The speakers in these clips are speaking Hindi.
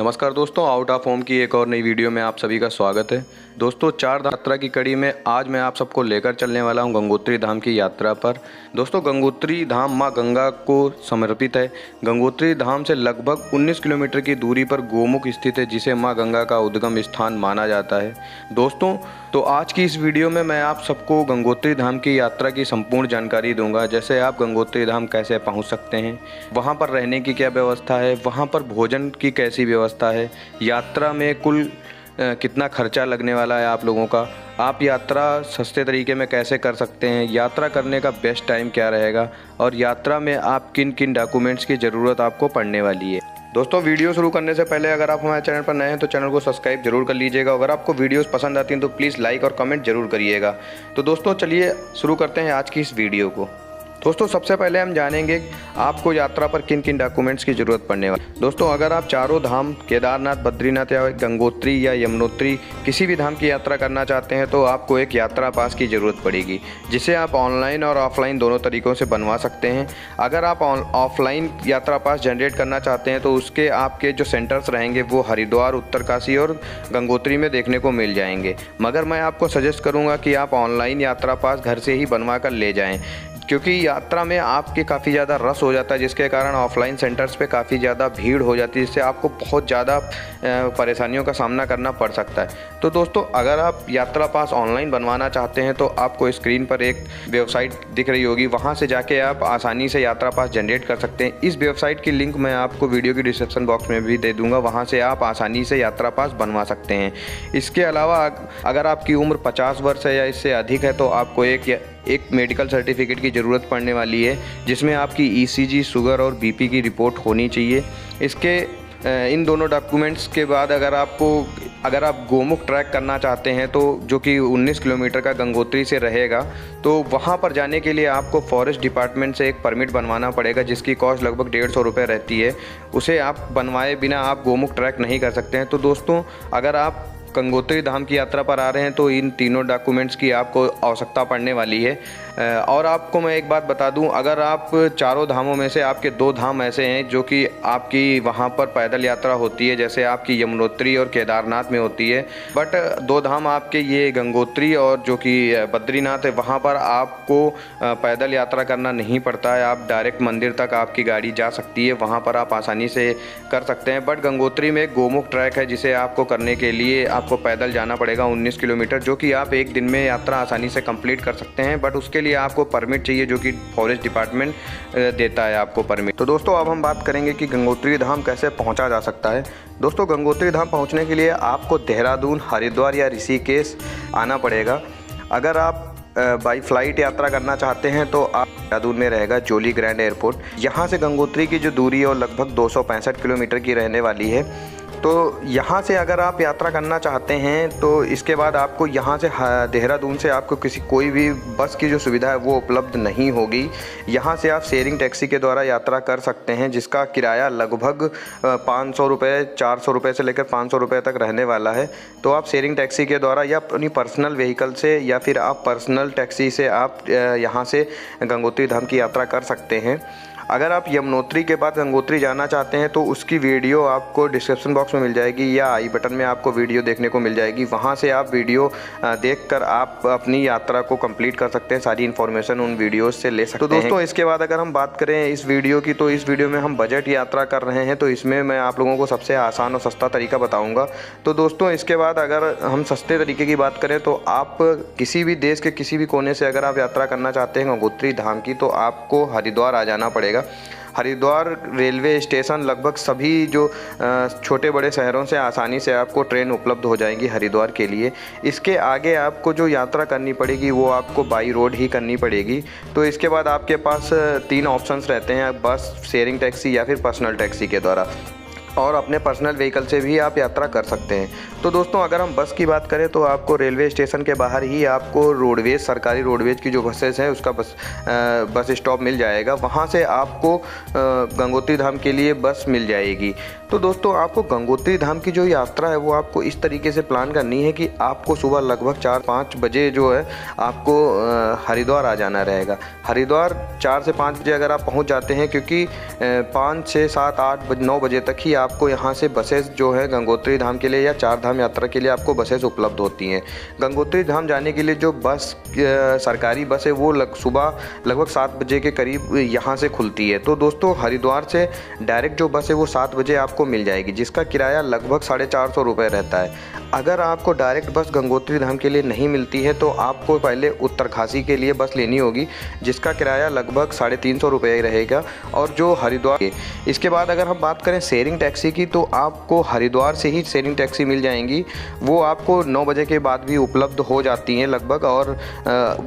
नमस्कार दोस्तों, आउट ऑफ होम की एक और नई वीडियो में आप सभी का स्वागत है। दोस्तों, चार धाम यात्रा की कड़ी में आज मैं आप सबको लेकर चलने वाला हूं गंगोत्री धाम की यात्रा पर। दोस्तों, गंगोत्री धाम मां गंगा को समर्पित है। गंगोत्री धाम से लगभग 19 किलोमीटर की दूरी पर गोमुख स्थित है, जिसे मां गंगा का उद्गम स्थान माना जाता है। दोस्तों, तो आज की इस वीडियो में मैं आप सबको गंगोत्री धाम की यात्रा की संपूर्ण जानकारी दूंगा। जैसे आप गंगोत्री धाम कैसे पहुंच सकते हैं, वहां पर रहने की क्या व्यवस्था है, वहां पर भोजन की कैसी व्यवस्था है, यात्रा में कुल कितना खर्चा लगने वाला है आप लोगों का, आप यात्रा सस्ते तरीके में कैसे कर सकते हैं, यात्रा करने का बेस्ट टाइम क्या रहेगा और यात्रा में आप किन किन डॉक्यूमेंट्स की ज़रूरत आपको पड़ने वाली है। दोस्तों, वीडियो शुरू करने से पहले अगर आप हमारे चैनल पर नए हैं तो चैनल को सब्सक्राइब जरूर कर लीजिएगा। अगर आपको वीडियोस पसंद आती हैं तो प्लीज़ लाइक और कमेंट जरूर करिएगा। तो दोस्तों, चलिए शुरू करते हैं आज की इस वीडियो को। दोस्तों, सबसे पहले हम जानेंगे आपको यात्रा पर किन किन डॉक्यूमेंट्स की ज़रूरत पड़ने वाली। दोस्तों, अगर आप चारों धाम केदारनाथ, बद्रीनाथ या गंगोत्री या यमुनोत्री किसी भी धाम की यात्रा करना चाहते हैं तो आपको एक यात्रा पास की ज़रूरत पड़ेगी, जिसे आप ऑनलाइन और ऑफलाइन दोनों तरीक़ों से बनवा सकते हैं। अगर आप ऑफलाइन यात्रा पास जनरेट करना चाहते हैं तो उसके आपके जो सेंटर्स रहेंगे वो हरिद्वार, उत्तरकाशी और गंगोत्री में देखने को मिल जाएंगे। मगर मैं आपको सजेस्ट करूँगा कि आप ऑनलाइन यात्रा पास घर से ही बनवा कर ले जाएँ, क्योंकि यात्रा में आपके काफ़ी ज़्यादा रश हो जाता है, जिसके कारण ऑफलाइन सेंटर्स पे काफ़ी ज़्यादा भीड़ हो जाती है, जिससे आपको बहुत ज़्यादा परेशानियों का सामना करना पड़ सकता है। तो दोस्तों, अगर आप यात्रा पास ऑनलाइन बनवाना चाहते हैं तो आपको स्क्रीन पर एक वेबसाइट दिख रही होगी, वहाँ से जाके आप आसानी से यात्रा पास जनरेट कर सकते हैं। इस वेबसाइट की लिंक मैं आपको वीडियो की डिस्क्रिप्शन बॉक्स में भी दे दूँगा, वहाँ से आप आसानी से यात्रा पास बनवा सकते हैं। इसके अलावा अगर आपकी उम्र 50 वर्ष है या इससे अधिक है तो आपको एक मेडिकल सर्टिफिकेट की ज़रूरत पड़ने वाली है, जिसमें आपकी ईसीजी, शुगर और बीपी की रिपोर्ट होनी चाहिए। इन दोनों डॉक्यूमेंट्स के बाद अगर आप गोमुख ट्रैक करना चाहते हैं तो जो कि 19 किलोमीटर का गंगोत्री से रहेगा, तो वहाँ पर जाने के लिए आपको फॉरेस्ट डिपार्टमेंट से एक परमिट बनवाना पड़ेगा, जिसकी कॉस्ट लगभग 150 रुपये रहती है। उसे आप बनवाए बिना आप गोमुख ट्रैक नहीं कर सकते हैं। तो दोस्तों, अगर आप गंगोत्री धाम की यात्रा पर आ रहे हैं तो इन तीनों डॉक्यूमेंट्स की आपको आवश्यकता पड़ने वाली है। और आपको मैं एक बात बता दूं, अगर आप चारों धामों में से आपके 2 धाम ऐसे हैं जो कि आपकी वहां पर पैदल यात्रा होती है, जैसे आपकी यमुनोत्री और केदारनाथ में होती है, बट 2 धाम आपके ये गंगोत्री और जो कि बद्रीनाथ है, वहां पर आपको पैदल यात्रा करना नहीं पड़ता है। आप डायरेक्ट मंदिर तक आपकी गाड़ी जा सकती है, वहाँ पर आप आसानी से कर सकते हैं। बट गंगोत्री में एक गोमुख ट्रैक है, जिसे आपको करने के लिए आपको पैदल जाना पड़ेगा 19 किलोमीटर, जो कि आप एक दिन में यात्रा आसानी से कंप्लीट कर सकते हैं। बट उसके लिए आपको परमिट चाहिए, जो कि फॉरेस्ट डिपार्टमेंट देता है आपको परमिट। तो दोस्तों, अब हम बात करेंगे कि गंगोत्री धाम कैसे पहुंचा जा सकता है। दोस्तों, गंगोत्री धाम पहुंचने के लिए आपको देहरादून, हरिद्वार या ऋषिकेश आना पड़ेगा। अगर आप बाई फ्लाइट यात्रा करना चाहते हैं तो आप देहरादून में रहेगा जोली ग्रैंड एयरपोर्ट। यहाँ से गंगोत्री की जो दूरी है वो लगभग 265 किलोमीटर की रहने वाली है। तो यहाँ से अगर आप यात्रा करना चाहते हैं तो इसके बाद आपको यहाँ से देहरादून से आपको कोई भी बस की जो सुविधा है वो उपलब्ध नहीं होगी। यहाँ से आप शेयरिंग टैक्सी के द्वारा यात्रा कर सकते हैं, जिसका किराया लगभग 500 रुपये, 400 रुपये से लेकर 500 रुपये तक रहने वाला है। तो आप शेयरिंग टैक्सी के द्वारा या अपनी पर्सनल व्हीकल से या फिर आप पर्सनल टैक्सी से आप यहाँ से गंगोत्री धाम की यात्रा कर सकते हैं। अगर आप यमुनोत्री के बाद गंगोत्री जाना चाहते हैं तो उसकी वीडियो आपको डिस्क्रिप्शन बॉक्स में मिल जाएगी या आई बटन में आपको वीडियो देखने को मिल जाएगी। वहां से आप वीडियो देखकर आप अपनी यात्रा को कंप्लीट कर सकते हैं, सारी इन्फॉर्मेशन उन वीडियोस से ले सकते हैं। तो दोस्तों, इसके बाद अगर हम बात करें इस वीडियो की, तो इस वीडियो में हम बजट यात्रा कर रहे हैं, तो इसमें मैं आप लोगों को सबसे आसान और सस्ता तरीका बताऊँगा। तो दोस्तों, इसके बाद अगर हम सस्ते तरीके की बात करें तो आप किसी भी देश के किसी भी कोने से अगर आप यात्रा करना चाहते हैं गंगोत्री धाम की, तो आपको हरिद्वार आ जाना पड़ेगा। हरिद्वार रेलवे स्टेशन लगभग सभी जो छोटे बड़े शहरों से आसानी से आपको ट्रेन उपलब्ध हो जाएंगी हरिद्वार के लिए। इसके आगे आपको जो यात्रा करनी पड़ेगी वो आपको बाई रोड ही करनी पड़ेगी। तो इसके बाद आपके पास 3 ऑप्शंस रहते हैं, बस, शेयरिंग टैक्सी या फिर पर्सनल टैक्सी के द्वारा, और अपने पर्सनल व्हीकल से भी आप यात्रा कर सकते हैं। तो दोस्तों, अगर हम बस की बात करें तो आपको रेलवे स्टेशन के बाहर ही आपको रोडवेज, सरकारी रोडवेज की जो बसेस हैं उसका बस स्टॉप मिल जाएगा। वहाँ से आपको गंगोत्री धाम के लिए बस मिल जाएगी। तो दोस्तों, आपको गंगोत्री धाम की जो यात्रा है वो आपको इस तरीके से प्लान करनी है कि आपको सुबह लगभग 4-5 बजे जो है आपको हरिद्वार आ जाना रहेगा। हरिद्वार 4 से 5 बजे अगर आप पहुँच जाते हैं, क्योंकि 5, 6, 7, 8, 9 बजे तक ही आपको यहाँ से बसेस जो है गंगोत्री धाम के लिए या चार धाम यात्रा के लिए आपको बसेस उपलब्ध होती हैं। गंगोत्री धाम जाने के लिए जो बस सरकारी बस है वो सुबह लगभग 7 बजे के करीब यहाँ से खुलती है। तो दोस्तों हरिद्वार से डायरेक्ट जो बस है वो 7 बजे आपको मिल जाएगी, जिसका किराया लगभग 450 रुपये रहता है। अगर आपको डायरेक्ट बस गंगोत्री धाम के लिए नहीं मिलती है तो आपको पहले उत्तरकाशी के लिए बस लेनी होगी, जिसका किराया लगभग 350 रुपये रहेगा। और जो हरिद्वार के इसके बाद अगर हम बात करें शेयरिंग टैक्सी की, तो आपको हरिद्वार से ही शेयरिंग टैक्सी मिल जाएंगी। वो आपको 9 बजे के बाद भी उपलब्ध हो जाती हैं लगभग, और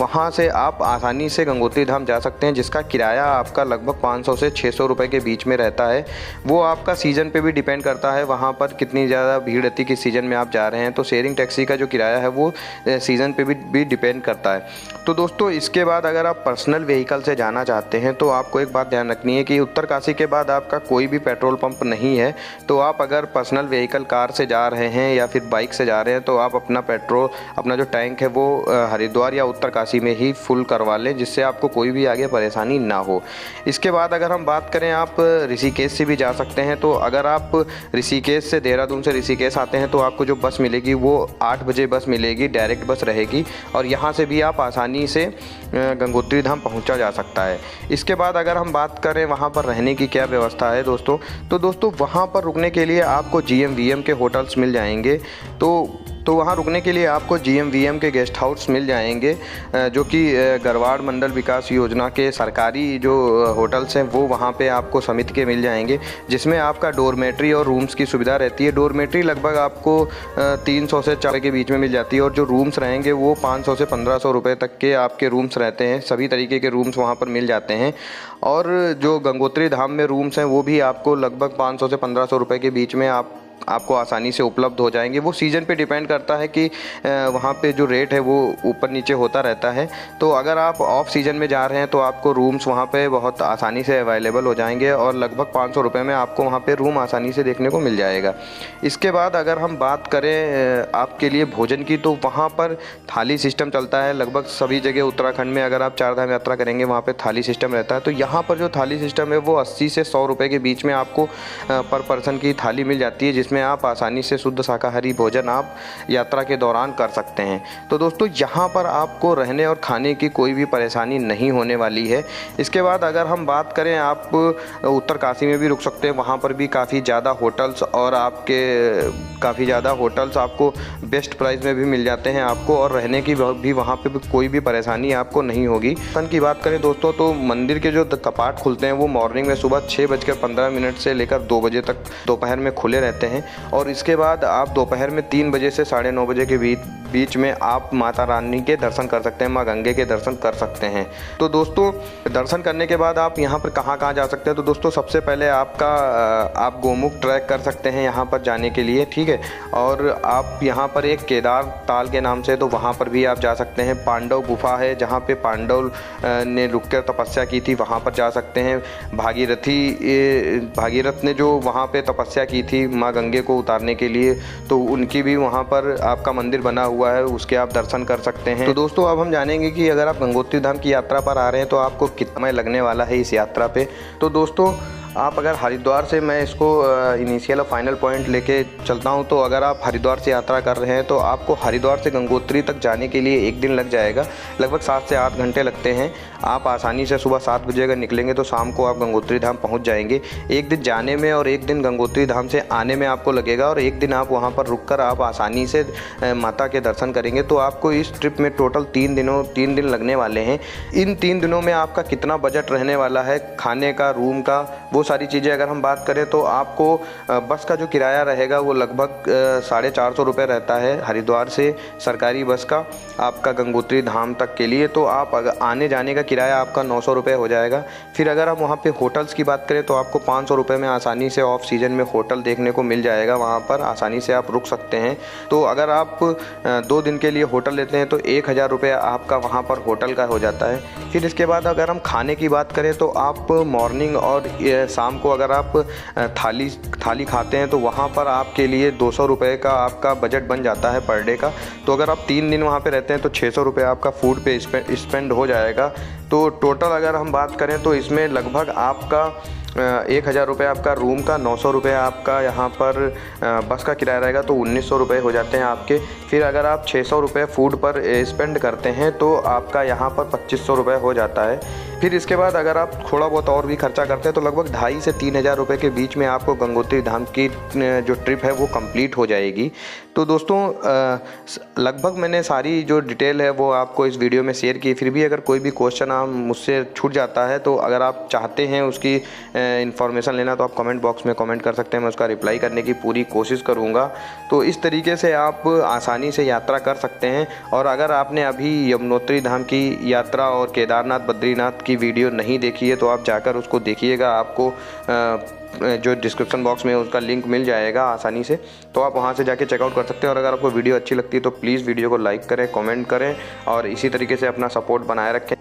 वहाँ से आप आसानी से गंगोत्री धाम जा सकते हैं, जिसका किराया आपका लगभग 500 से 600 रुपये के बीच में रहता है। वो आपका सीज़न पे भी डिपेंड करता है, वहाँ पर कितनी ज़्यादा भीड़ रहती है, किस सीज़न में आप जा रहे हैं। तो शेयरिंग टैक्सी का जो किराया है वो सीज़न पे भी डिपेंड करता है। तो दोस्तों इसके बाद अगर आप पर्सनल व्हीकल से जाना चाहते हैं तो आपको एक बात ध्यान रखनी है कि उत्तरकाशी के बाद आपका कोई भी पेट्रोल पंप नहीं है। तो आप अगर पर्सनल व्हीकल कार से जा रहे हैं या फिर बाइक से जा रहे हैं तो आप अपना जो टैंक है वो हरिद्वार या उत्तरकाशी में ही फुल करवा लें, जिससे आपको कोई भी आगे परेशानी ना हो। इसके बाद अगर हम बात करें, आप ऋषिकेश से भी जा सकते हैं। तो अगर आप ऋषिकेश से, देहरादून से ऋषिकेश आते हैं तो आपको जो बस मिलेगी वो 8 बजे बस मिलेगी, डायरेक्ट बस रहेगी, और यहाँ से भी आप आसानी से गंगोत्री धाम पहुँचा जा सकता है। इसके बाद अगर हम बात करें वहाँ पर रहने की क्या व्यवस्था है दोस्तों, तो दोस्तों वहाँ पर रुकने के लिए आपको GMVM के होटल्स मिल जाएंगे। तो वहाँ रुकने के लिए आपको GMVM के गेस्ट हाउस मिल जाएंगे, जो कि गरवाड़ मंडल विकास योजना के सरकारी जो होटल्स हैं वो वहाँ पे आपको समिति के मिल जाएंगे, जिसमें आपका डोरमेट्री और रूम्स की सुविधा रहती है। डोरमेट्री लगभग आपको 300 से 400 के बीच में मिल जाती है, और जो रूम्स रहेंगे वो 500 से 1500 रुपये तक के आपके रूम्स रहते हैं। सभी तरीके के रूम्स वहाँ पर मिल जाते हैं। और जो गंगोत्री धाम में रूम्स हैं वो भी आपको लगभग 500 से 1500 रुपये के बीच में आपको आसानी से उपलब्ध हो जाएंगे। वो सीज़न पे डिपेंड करता है कि वहाँ पे जो रेट है वो ऊपर नीचे होता रहता है। तो अगर आप ऑफ सीज़न में जा रहे हैं तो आपको रूम्स वहाँ पे बहुत आसानी से अवेलेबल हो जाएंगे, और लगभग 500 रुपये में आपको वहाँ पे रूम आसानी से देखने को मिल जाएगा। इसके बाद अगर हम बात करें आपके लिए भोजन की, तो वहाँ पर थाली सिस्टम चलता है लगभग सभी जगह। उत्तराखंड में अगर आप चार धाम यात्रा करेंगे वहाँ पर थाली सिस्टम रहता है। तो यहाँ पर जो थाली सिस्टम है वो 80 से 100 रुपये के बीच में आपको पर पर्सन की थाली मिल जाती है, जिसमें आप आसानी से शुद्ध शाकाहारी भोजन आप यात्रा के दौरान कर सकते हैं। तो दोस्तों यहाँ पर आपको रहने और खाने की कोई भी परेशानी नहीं होने वाली है। इसके बाद अगर हम बात करें, आप उत्तरकाशी में भी रुक सकते हैं। वहाँ पर भी काफ़ी ज़्यादा होटल्स आपको बेस्ट प्राइस में भी मिल जाते हैं आपको, और रहने की भी वहाँ पे भी कोई भी परेशानी आपको नहीं होगी। की बात करें दोस्तों, तो मंदिर के जो कपाट खुलते हैं वो मॉर्निंग में सुबह 6:15 से लेकर 2 बजे तक दोपहर में खुले रहते हैं, और इसके बाद आप दोपहर में 3 बजे से 9:30 बजे के बीच में आप माता रानी के दर्शन कर सकते हैं, माँ गंगे के दर्शन कर सकते हैं। तो दोस्तों दर्शन करने के बाद आप यहाँ पर कहाँ जा सकते हैं, तो दोस्तों सबसे पहले आप गोमुख ट्रैक कर सकते हैं यहाँ पर जाने के लिए, ठीक है। और आप यहाँ पर एक केदार ताल के नाम से, तो वहाँ पर भी आप जा सकते हैं। पांडव गुफा है जहाँ पे पांडव ने रुककर तपस्या की थी, वहाँ पर जा सकते हैं। भागीरथ ने जो वहाँ पे तपस्या की थी माँ गंगे को उतारने के लिए, तो उनकी भी वहाँ पर आपका मंदिर बना हुआ है, उसके आप दर्शन कर सकते हैं। तो दोस्तों अब हम जानेंगे कि अगर आप गंगोत्री धाम की यात्रा पर आ रहे हैं तो आपको कितना समय लगने वाला है इस यात्रा पे। तो दोस्तों आप अगर हरिद्वार से, मैं इसको इनिशियल और फाइनल पॉइंट लेके चलता हूँ, तो अगर आप हरिद्वार से यात्रा कर रहे हैं तो आपको हरिद्वार से गंगोत्री तक जाने के लिए 1 दिन लग जाएगा। लगभग 7 से 8 घंटे लगते हैं। आप आसानी से सुबह 7 बजे अगर निकलेंगे तो शाम को आप गंगोत्री धाम पहुँच जाएंगे। 1 दिन जाने में और 1 दिन गंगोत्री धाम से आने में आपको लगेगा, और 1 दिन आप वहाँ पर रुक कर आप आसानी से माता के दर्शन करेंगे। तो आपको इस ट्रिप में टोटल 3 दिन लगने वाले हैं। इन 3 दिनों में आपका कितना बजट रहने वाला है, खाने का, रूम का, वो सारी चीज़ें अगर हम बात करें तो आपको बस का जो किराया रहेगा वो लगभग 450 रुपये रहता है हरिद्वार से सरकारी बस का आपका गंगोत्री धाम तक के लिए। तो आप अगर आने जाने का किराया आपका 900 रुपये हो जाएगा। फिर अगर हम वहाँ पे होटल्स की बात करें तो आपको 500 रुपये में आसानी से ऑफ सीज़न में होटल देखने को मिल जाएगा, वहाँ पर आसानी से आप रुक सकते हैं। तो अगर आप 2 दिन के लिए होटल लेते हैं तो 1000 रुपये आपका वहाँ पर होटल का हो जाता है। फिर इसके बाद अगर हम खाने की बात करें तो आप मॉर्निंग और शाम को अगर आप थाली खाते हैं तो वहाँ पर आपके लिए 200 रुपये का आपका बजट बन जाता है पर डे का। तो अगर आप 3 दिन वहाँ पे रहते हैं तो 600 रुपये आपका फूड पे स्पेंड हो जाएगा। तो टोटल अगर हम बात करें तो इसमें लगभग आपका 1000 रुपये आपका रूम का, 900 रुपये आपका यहाँ पर बस का किराया रहेगा, तो 1900 रुपये हो जाते हैं आपके। फिर अगर आप 600 रुपये फूड पर स्पेंड करते हैं तो आपका यहाँ पर 2500 रुपये हो जाता है। फिर इसके बाद अगर आप थोड़ा बहुत और भी खर्चा करते हैं तो लगभग 2500 से 3000 रुपये के बीच में आपको गंगोत्री धाम की जो ट्रिप है वो कंप्लीट हो जाएगी। तो दोस्तों लगभग मैंने सारी जो डिटेल है वो आपको इस वीडियो में शेयर की। फिर भी अगर कोई भी क्वेश्चन आप मुझसे छूट जाता है तो अगर आप चाहते हैं उसकी इन्फॉर्मेशन लेना तो आप कमेंट बॉक्स में कमेंट कर सकते हैं, मैं उसका रिप्लाई करने की पूरी कोशिश करूँगा। तो इस तरीके से आप आसानी से यात्रा कर सकते हैं। और अगर आपने अभी यमुनोत्री धाम की यात्रा और केदारनाथ बद्रीनाथ की वीडियो नहीं देखी है तो आप जाकर उसको देखिएगा, आपको जो डिस्क्रिप्शन बॉक्स में उसका लिंक मिल जाएगा आसानी से, तो आप वहां से जाके चेकआउट कर सकते हैं। और अगर आपको वीडियो अच्छी लगती है तो प्लीज़ वीडियो को लाइक करें, कमेंट करें और इसी तरीके से अपना सपोर्ट बनाए रखें।